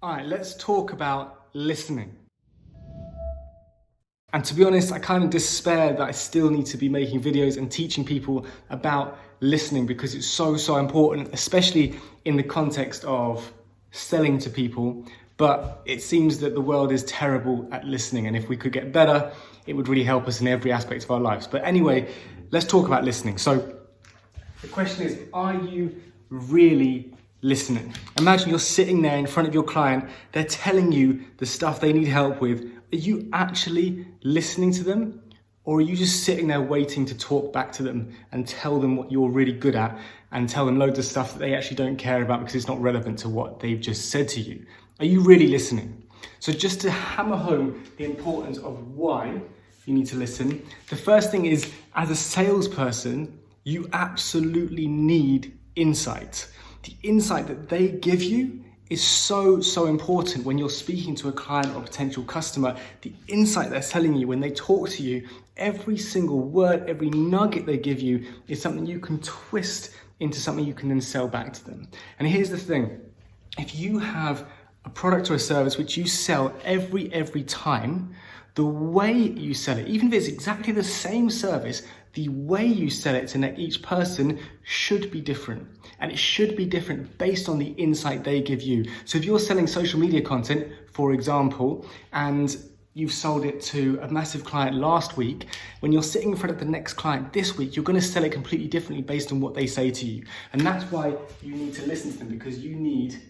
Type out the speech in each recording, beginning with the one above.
All right, let's talk about listening. And to be honest, I kind of despair that I still need to be making videos and teaching people about listening because it's so important, especially in the context of selling to people. But it seems that the world is terrible at listening. And if we could get better, it would really help us in every aspect of our lives. But anyway, let's talk about listening. So the question is, are you really listening? Imagine you're sitting there in front of your client. They're telling you the stuff they need help with. Are you actually listening to them? Or are you just sitting there waiting to talk back to them and tell them what you're really good at and tell them loads of stuff that they actually don't care about because it's not relevant to what they've just said to you? Are you really listening? So just to hammer home the importance of why you need to listen, the first thing is, as a salesperson, you absolutely need insight. The insight that they give you is so important when you're speaking to a client or potential customer. The insight they're telling you when they talk to you, every single word, every nugget they give you is something you can twist into something you can then sell back to them. And here's the thing, if you have a product or a service which you sell every time, the way you sell it, even if it's exactly the same service, the way you sell it to each person should be different. And it should be different based on the insight they give you. So if you're selling social media content, for example, and you've sold it to a massive client last week, when you're sitting in front of the next client this week, you're going to sell it completely differently based on what they say to you. And that's why you need to listen to them, because you need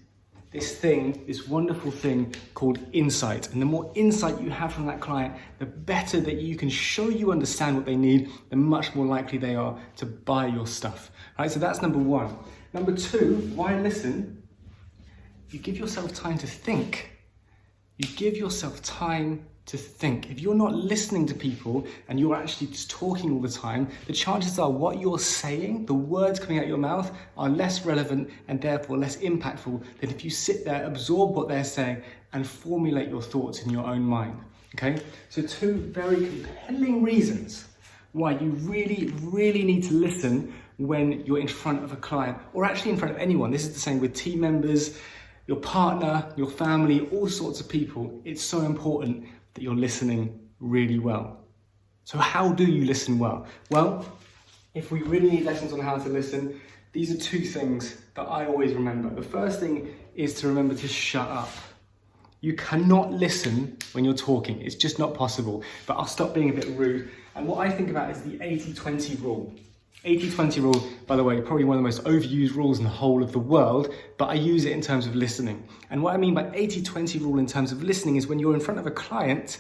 this wonderful thing called insight. And the more insight you have from that client, the better that you can show you understand what they need, the much more likely they are to buy your stuff. All right, so that's number one. Number two, why listen? You give yourself time to think. You give yourself time to think. If you're not listening to people and you're actually just talking all the time, the chances are what you're saying, the words coming out of your mouth, are less relevant and therefore less impactful than if you sit there, absorb what they're saying and formulate your thoughts in your own mind. Okay? So two very compelling reasons why you really need to listen when you're in front of a client, or actually in front of anyone. This is the same with team members, your partner, your family, all sorts of people. It's so important that you're listening really well. So how do you listen well? Well, if we really need lessons on how to listen, these are two things that I always remember. The first thing is to remember to shut up. You cannot listen when you're talking. It's just not possible. But I'll stop being a bit rude. And what I think about is the 80-20 rule. 80-20 rule, by the way, probably one of the most overused rules in the whole of the world, but I use it in terms of listening. And what I mean by 80-20 rule in terms of listening is when you're in front of a client,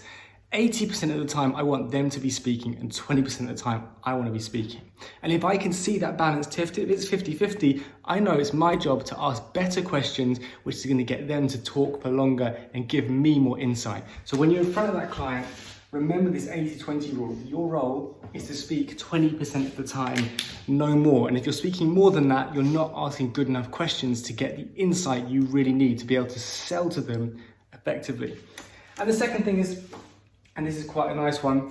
80% of the time I want them to be speaking and 20% of the time I want to be speaking. And if I can see that balance, if it's 50-50, I know it's my job to ask better questions, which is going to get them to talk for longer and give me more insight. So when you're in front of that client, remember this 80-20 rule. Your role is to speak 20% of the time, no more. And if you're speaking more than that, you're not asking good enough questions to get the insight you really need to be able to sell to them effectively. And the second thing is, and this is quite a nice one,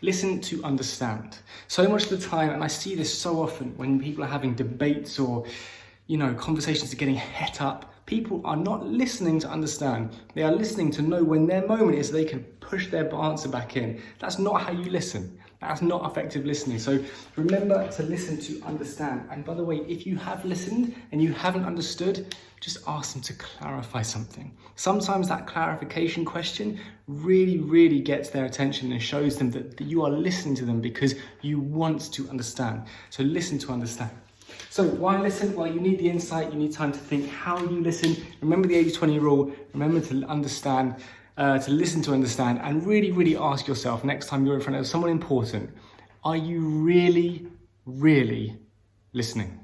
listen to understand. So much of the time, and I see this so often when people are having debates or, conversations are getting het up, people are not listening to understand. They are listening to know when their moment is, they can push their answer back in. That's not how you listen. That's not effective listening. So remember to listen to understand. And by the way, if you have listened and you haven't understood, just ask them to clarify something. Sometimes that clarification question really gets their attention and shows them that you are listening to them because you want to understand. So listen to understand. So why listen? Well, you need the insight, you need time to think. How you listen? Remember the 80-20 rule. Remember to understand, to listen to understand, and really ask yourself next time you're in front of someone important, are you really listening?